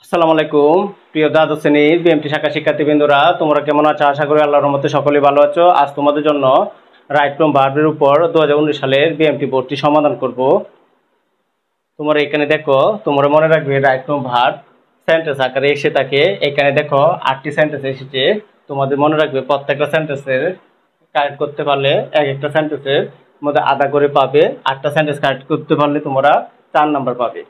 আসসালামু আলাইকুম প্রিয় দ্বাদশ শ্রেণীর বিএমটি শাখা শিক্ষার্থীবৃন্দরা, তোমরা কেমন আছো? আশা করি আল্লাহর রহমতে সকলেই ভালো আছো। আজ তোমাদের জন্য রাইট ফ্রম ভার্বের উপর 2019 সালের বিএমটি বোর্ডটি সমাধান করব। তোমরা এখানে দেখো, তোমরা মনে রাখবে রাইট ফ্রম ভার্ব সেন্টেন্স আকারে এসে থাকে। এখানে দেখো 8টি সেন্টেন্স এসেছে। তোমাদের মনে রাখবে প্রত্যেকটা সেন্টেন্সের কারেক্ট করতে পারলে এক একটা সেন্টেন্সের মধ্যে আধা করে পাবে। 8টা সেন্টেন্স কারেক্ট করতে পারলে তোমরা 4 নাম্বার পাবে।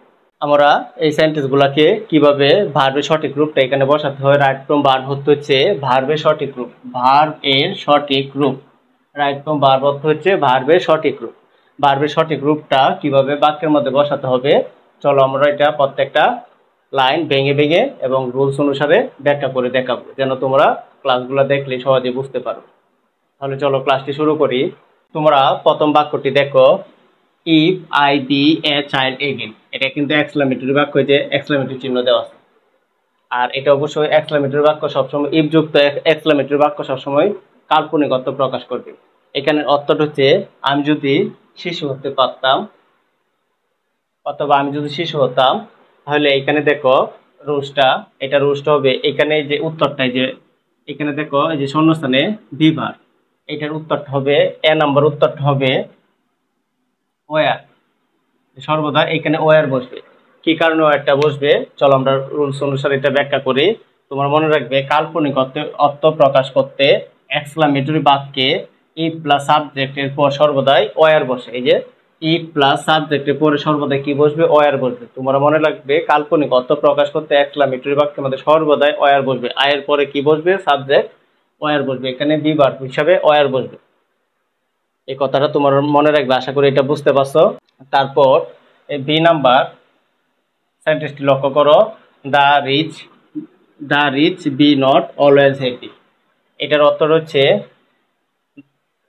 আমরা এই সেন্টেন্সগুলোকে কিভাবে ভার্বের সঠিক রূপটা এখানে বসাতে হয়। রাইট ফ্রম ভার্ব হচ্ছে ভার্বের সঠিক রূপ, ভার্ব এর সঠিক রূপ। রাইট ফ্রম ভার্ব হচ্ছে ভার্বের সঠিক রূপ। ভার্বের সঠিক রূপটা কিভাবে বাক্যের মধ্যে বসাতে হবে, চলো আমরা এটা প্রত্যেকটা লাইন ভেঙে ভেঙে এবং রুলস অনুসারে ব্যাখ্যা করে দেখাবো, যেন তোমরা ক্লাসগুলো দেখলে সহজে বুঝতে পারো। তাহলে চলো ক্লাসটি শুরু করি। তোমরা প্রথম বাক্যটি দেখো, if I be a child again. এটা কিন্তু এক্সক্লেমেটরি বাক্য, যে এক্সক্লেমেটরি চিহ্ন দেওয়া আছে। আর এটা অবশ্যই এক্সক্লেমেটরি বাক্য সবসময়, ইফ যুক্ত এক্সক্লেমেটরি বাক্য সবসময় কাল্পনিক অর্থ প্রকাশ করবে। এখানে অর্থটা হচ্ছে আমি যদি শিশু হতে পারতাম, অথবা আমি যদি শিশু হতাম, তাহলে এখানে দেখো রুলসটা, এটা রুলসটা হবে এখানে যে উত্তরটাই, যে এখানে দেখো এই যে শূন্যস্থানে বিভার, এটার উত্তরটা হবে এ নাম্বার, উত্তরটা হবে ওয়ার। সর্বদা এখানে ওয়ার বসবে। কি কারণে ওয়ারটা বসবে, চলো আমরা রুলস অনুসারে এটা ব্যাখ্যা করি। তোমার মনে রাখবে কাল্পনিক অর্থ প্রকাশ করতে এক্সক্লেমেটরি বাক্যে ইফ প্লাস সাবজেক্টের পর সর্বদাই ওয়ার বসে। এই যে ইফ প্লাস সাবজেক্টের পরে সর্বদাই কি বসবে, ওয়ার বসবে। তোমার মনে রাখবে কাল্পনিক অর্থ প্রকাশ করতে এক্সক্লেমেটরি বাক্যের মধ্যে সর্বদাই ওয়ার বসবে। আয়ের পরে কি বসবে, সাবজেক্ট, ওয়ার বসবে। এখানে বিভার হিসাবে ওয়ার বসবে। এই কথাটা তোমার মনে রাখবে, আশা করি এটা বুঝতে পারছো। তারপর এই বি নাম্বার সেন্টেন্সটি লক্ষ্য করো, the rich be not always happy. এটার অর্থ হচ্ছে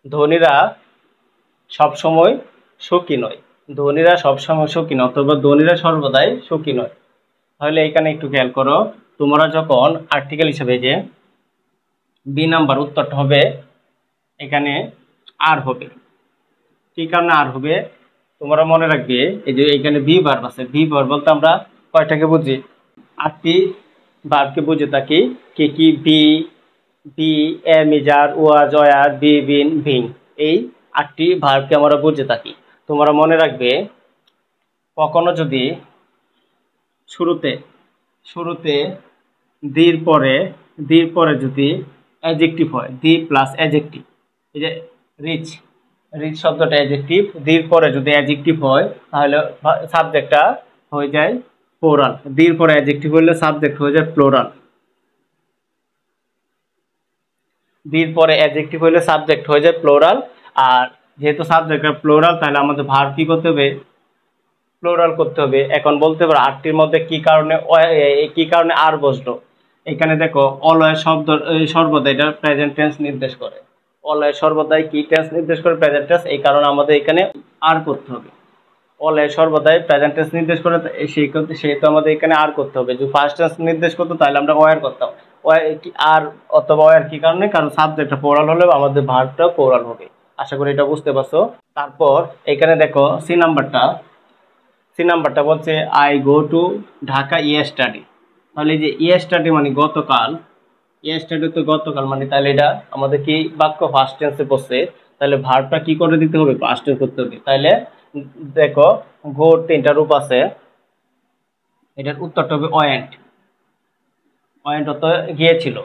ধনীরা সবসময় সুখী নয়। ধনীরা সবসময় সুখী নয়, অথবা ধনীরা সর্বদাই সুখী নয়। তাহলে এখানে একটু খেয়াল করো, তোমরা যখন আর্টিকেল হিসেবে যে বি নাম্বার উত্তরটা হবে, এখানে আর হবে। কি কারণে আর হবে, তোমরা মনে রাখবে এই যে এখানে ভি ভার্ব আছে। ভি ভার্ব বলতে আমরা কয়টাকে বুঝি, 8টি ভার্বকে বুঝে থাকি। কি কি, be, be, am is are, was, were, be, been, ভিং, এই 8টি ভার্বকে আমরা বুঝে থাকি। তোমরা মনে রাখবে কখনো যদি শুরুতে শুরুতে দির পরে যদি অ্যাডজেক্টিভ হয়, দি প্লাস অ্যাডজেক্টিভ, এই যে রিচ, রিচ শব্দটা অ্যাডজেক্টিভ, দির পরে যদি অ্যাডজেক্টিভ হয় তাহলে সাবজেক্টটা হয়ে যায় প্লুরাল। দির পরে অ্যাডজেক্টিভ হলে সাবজেক্ট হয়ে যায় প্লুরাল। দির পরে অ্যাডজেক্টিভ হলে সাবজেক্ট হয়ে যায় প্লুরাল। আর যেহেতু সাবজেক্টটা প্লুরাল, তাহলে আমাদের ভার্ব কি করতে হবে, প্লুরাল করতে হবে। এখন বলতে পারো 8টির মধ্যে কি কারণে আর বসলো। এখানে দেখো অলওয়েজ শব্দ সর্বদা, এটা প্রেজেন্ট টেন্স নির্দেশ করে। অলওয়েজ সর্বদাই কি টেন্স নির্দেশ করে, প্রেজেন্ট টেন্স। এই কারণে আমাদের এখানে আর করতে হবে। অলওয়েজ সর্বদাই প্রেজেন্ট টেন্স নির্দেশ করে, সেহেতু আমাদের এখানে আর করতে হবে। যদি ফার্স্ট টেন্স নির্দেশ করতো তাহলে আমরা ওয়ার করতাম। আর অথবা ওয়ার কি কারণে, কারণ সাবজেক্টটা প্লুরাল হলে আমাদের ভার্বটাও প্লুরাল হবে। আশা করি এটা বুঝতে পারছো। তারপর এখানে দেখো সি নাম্বারটা বলছে I go to Dhaka yesterday. তাহলে এই যে ইয়েস্টারডে মানে গতকাল, ইয়েস্টারডে তো গতকাল, মানে তাহলে এটা আমাদের কি বাক্য ফার্স্ট টেন্সে পড়ছে, তাহলে ভার্বটা কি করে দিতে হবে, পাস্ট টেন্স করতে হবে। তাহলে দেখো গোর 3টা রূপ আছে। এটার উত্তরটা হবে ওয়েন্ট। ওয়েন্ট অর্থ গিয়েছিল।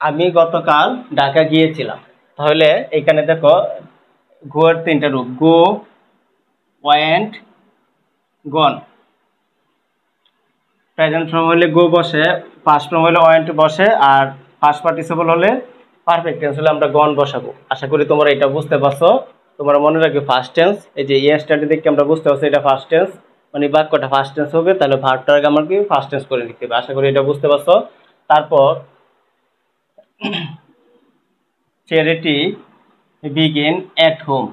আমি গতকাল ঢাকা গিয়েছিলাম। তাহলে এখানে দেখো গোর 3টা রূপ, গো, ওয়েন্ট, গন। প্রেজেন্ট ফর্ম হলে গো বসে, পাস্ট ফর্ম হলে ওয়েন্ট বসে, আর পাস্ট পার্টিসিপল হলে পারফেক্ট টেন্স হলে আমরা গন বসাবো। আশা করি তোমরা এটা বুঝতে পারছো। তোমরা মনে রাখবে ফার্স্ট টেন্স, এই যে ইয়েস্টারডে দেখে আমরা বুঝতে পারছি এটা ফার্স্ট টেন্স, মানে বাক্যটা ফার্স্ট টেন্স হবে, তাহলে ভার্বটার আগে আমাকে ফার্স্ট টেন্স করে নিতে হবে। আশা করি এটা বুঝতে পারছো। তারপর charity begin at home.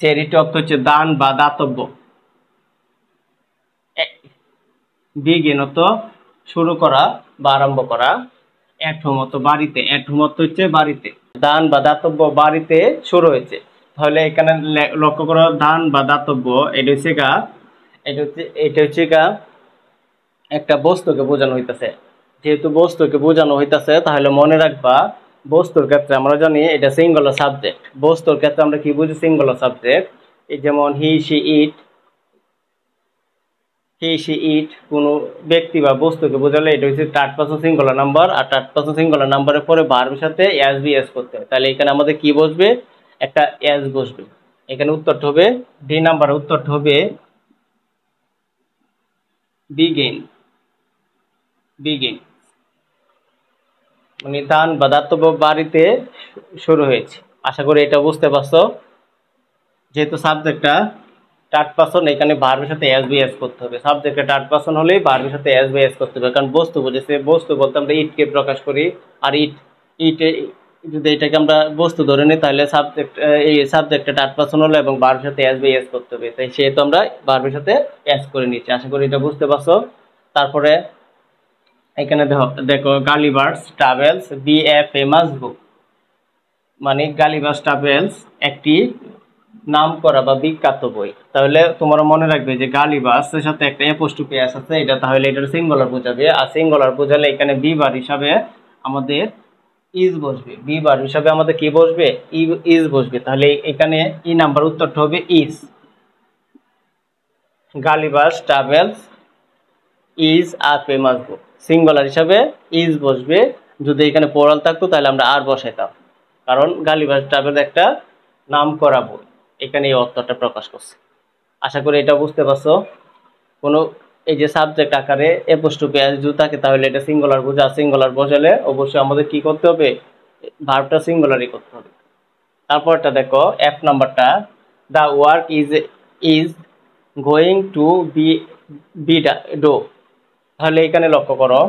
Charity অর্থ হচ্ছে দান বা দাতব্য। বিগিন অর্থ শুরু করা বা আরম্ভ করা। এট হোম অর্থ বাড়িতে। এট হোম অর্থ হচ্ছে বাড়িতে। দান বা দাতব্য বাড়িতে শুরু হয়েছে। তাহলে এখানে লক্ষ্য করো, দান বা দাতব্য, এটা হচ্ছে গা একটা বস্তুকে বোঝানো হইতেছে। যেহেতু বস্তুকে বোঝানো হইতেছে তাহলে মনে রাখবা বস্তুর ক্ষেত্রে আমরা জানি এটা সিঙ্গুলার সাবজেক্ট। বস্তুর ক্ষেত্রে আমরা কি বুঝি? Singular subject. এই যেমন হি সি ইট, কোনো ব্যক্তি বা বস্তুকে বোঝালে এটা হচ্ছে থার্ড পারসন সিঙ্গুলার নাম্বার। আর থার্ড পারসন সিঙ্গুলার নাম্বারের পরে ভার্বের সাথে এস বি এস করতে হয়। তাহলে এখানে আমাদের কি বসবে? একটা এস বসবে। এখানে উত্তরটা হবে ডি নাম্বারের উত্তরটা হবে বিগিন। বিগিন মানে দান বা দাতব্য বাড়িতে শুরু হয়েছে। আশা করি এটা বুঝতে পারছো। যেহেতু সাবজেক্টটা থার্ড পারসন, এখানে ভার্বের সাথে এস বি এস করতে হবে। সাবজেক্টটা থার্ড পারসন হলেই ভার্বের সাথে এস বি এস করতে হবে, কারণ বস্তু বুঝেছে। বস্তু বলতে আমরা ইটকে প্রকাশ করি। আর ইটে যদি এটাকে আমরা বস্তু ধরে নিই তাহলে এই সাবজেক্টটা থার্ড পারসন হলো এবং ভার্বের সাথে এস বি এস করতে হবে। তাই সেহেতু আমরা ভার্বের সাথে এস করে নিচ্ছি। আশা করি এটা বুঝতে পারছো। তারপরে এখানে দেখো Gulliver's Travels be a famous book, মানে গালিভার্স ট্রাভেলস একটি নাম করা বা বিখ্যাত বই। তাহলে তোমরা মনে রাখবে যে গালিভার্সের সাথে একটা অ্যাপোস্ট্রোফি এস আছে, এটা তাহলে এটার সিঙ্গুলার বোঝাবে। আর সিঙ্গুলার বোঝালে এখানে বি বার হিসাবে আমাদের ইজ বসবে। বি বার হিসাবে আমাদের কি বসবে? ইজ বসবে। তাহলে এখানে ই নাম্বার উত্তরটা হবে is. Gulliver's travels is a famous book, singular হিসাবে ইজ বসবে। যদি এখানে প্লুরাল থাকতো তাহলে আমরা আর বসাইতাম, কারণ গালিভার্স ট্রাভেলস একটা নাম করা বই। এখানে এই অর্থটা প্রকাশ করছে। আশা করি এটা বুঝতে পারছো। কোনো এই যে সাবজেক্ট আকারে অ্যাপোস্ট্রোফি এস যদি থাকে তাহলে এটা সিঙ্গুলার বোঝা। সিঙ্গুলার বোঝালে অবশ্যই আমাদের কি করতে হবে? ভার্বটা সিঙ্গুলারই করতে হবে। তারপরটা দেখো এফ নাম্বারটা, the work is going to be done. তাহলে এখানে লক্ষ্য করো,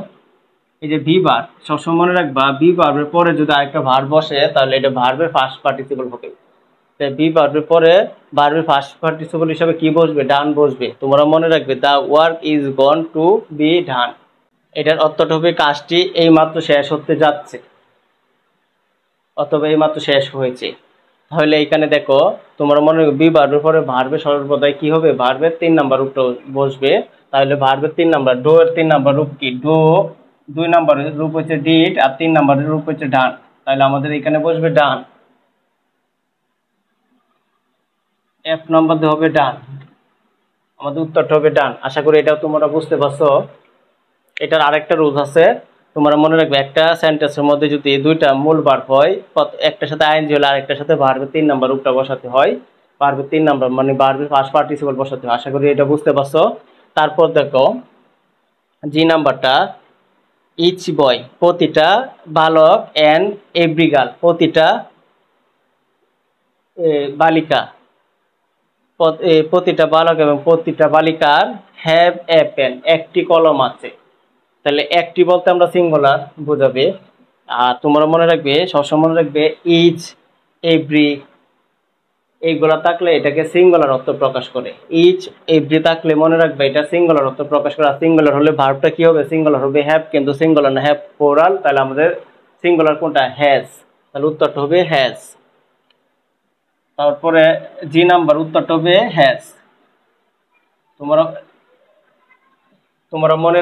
এই যে বি বার সবসময় মনে রাখবা, বি ভার্বের পরে যদি আরেকটা ভার্ব বসে তাহলে এটা ভার্বের ফার্স্ট পার্টিসিপল হবে। বি ভার্বের পরে ভার্বের ফার্স্ট পার্টিসিপল হিসাবে কি বসবে? ডান বসবে। তোমরা মনে রাখবে the work is gone to be done. এটার অর্থটা হবে কাজটি এই মাত্র শেষ হতে যাচ্ছে, অথবা এই মাত্র শেষ হয়েছে। তাহলে এখানে দেখো তোমরা মনে রাখবে বি ভার্বের পরে ভার্বের সর্বদাই কি হবে? ভার্বের 3 নাম্বার রূপটা বসবে। তাহলে ভার্বের 3 নাম্বার, ডো এর 3 নাম্বার রূপ কি? ডো। 2 নাম্বারের রূপ হচ্ছে ডিড, আর 3 নাম্বারের রূপ হচ্ছে ডান। তাহলে আমাদের এখানে বসবে ডান। এফ নাম্বার হবে ডান, আমাদের উত্তরটা হবে ডান। আশা করি এটাও তোমরা বুঝতে পারছো। এটার আরেকটা রুলস আছে, তোমরা মনে রাখবে একটা সেন্টেন্সের মধ্যে যদি দুইটা মূল ভার্ব হয়, একটার সাথে আইএনজি হলে আরেকটার সাথে ভার্বের 3 নাম্বার রূপটা বসাতে হয়। ভার্বের 3 নাম্বার মানে ভার্বের ফার্স্ট পার্টিসিপল বসাতে হয়। আশা করি এটা বুঝতে পারছো। তারপর দেখো জি নাম্বারটা, ইচ বয় প্রতিটা বালক, অ্যান্ড এভরি গার্ল প্রতিটা বালিকা, প্রতিটা বালক এবং প্রতিটা বালিকার হ্যাভ এ পেন একটি কলম আছে। তাহলে একটি বলতে আমরা সিঙ্গুলার বোঝাবে। আর তোমরা মনে রাখবে, সবসময় মনে রাখবে ইচ, এভরি এইগুলা থাকলে এটাকে সিঙ্গুলার অর্থ প্রকাশ করে। ইচ, এভরি থাকলে মনে রাখবে এটা সিঙ্গুলার অর্থ প্রকাশ করে। আর সিঙ্গুলার হলে ভার্বটা কি হবে? সিঙ্গুলার হবে হ্যাভ, কিন্তু সিঙ্গুলার না, হ্যাভ প্লুরাল। তাহলে আমাদের সিঙ্গুলার কোনটা? হ্যাজ। তাহলে উত্তরটা হবে হ্যাজ। তারপরে জি নাম্বার উত্তরটা হবে হ্যাজ। তোমরা তোমরা মনে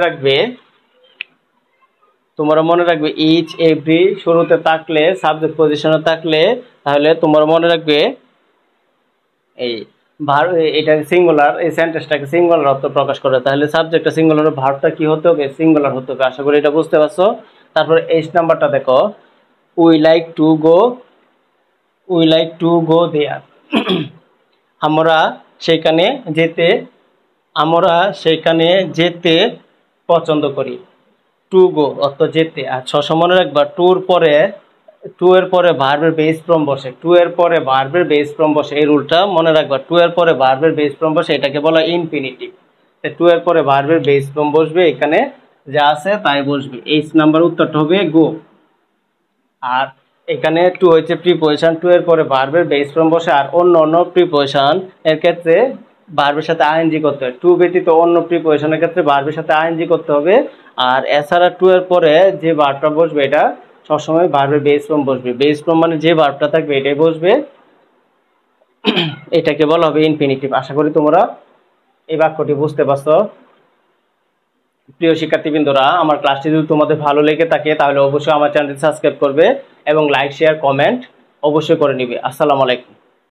রাখবে ইচ, এভরি শুরুতে থাকলে, সাবজেক্ট পজিশনে থাকলে, তাহলে তোমরা মনে রাখবে এই ভার্ব, এটা সিঙ্গুলার, এই সেন্টেন্সটাকে সিঙ্গুলার অর্থ প্রকাশ করে। তাহলে সাবজেক্টটা সিঙ্গুলার, ভার্বটা কি হতে হবে? সিঙ্গুলার হতে হবে। আশা করি এটা বুঝতে পারছো। তারপরে এইচ নাম্বারটা দেখো, উই লাইক টু গো দেয়ার। আমরা সেখানে যেতে পছন্দ করি। টু গো অর্থ যেতে। আর সবসময় মনে রাখবা টু এর পরে ভার্বের বেস ফর্ম বসে। এই রুলটা মনে রাখবা। টু এর পরে ভার্বের বেস ফর্ম বসে, এটাকে বলা ইনফিনিটিভ। টু এর পরে ভার্বের বেস ফর্ম বসবে, এখানে যা আছে তাই বসবে। এইচ নাম্বার উত্তরটা হবে গো। আর এখানে টু হচ্ছে প্রিপোজিশন, টু এর পরে ভার্বের বেস ফর্ম বসে। আর অন্য প্রিপোজিশন এর ক্ষেত্রে ভার্বের সাথে আইএনজি করতে হয়। টু ব্যতীত অন্য প্রিপোজিশনের ক্ষেত্রে ভার্বের সাথে আইএনজি করতে হবে। আর এছাড়া টু এর পরে যে ভার্বটা বসবে এটা সবসময় ভার্বের বেস ফর্ম বসবে। বেস ফর্ম মানে যে ভার্বটা থাকবে এটাই বসবে। এটাকে বলা হবে ইনফিনিটিভ। আশা করি তোমরা এই বাক্যটি বুঝতে পারছো। প্রিয় শিক্ষার্থীবৃন্দরা, আমার ক্লাসটি যদি তোমাদের ভালো লেগে থাকে তাহলে অবশ্যই আমার চ্যানেলটি সাবস্ক্রাইব করবে এবং লাইক শেয়ার কমেন্ট অবশ্যই করে নিবে। আসসালামু আলাইকুম।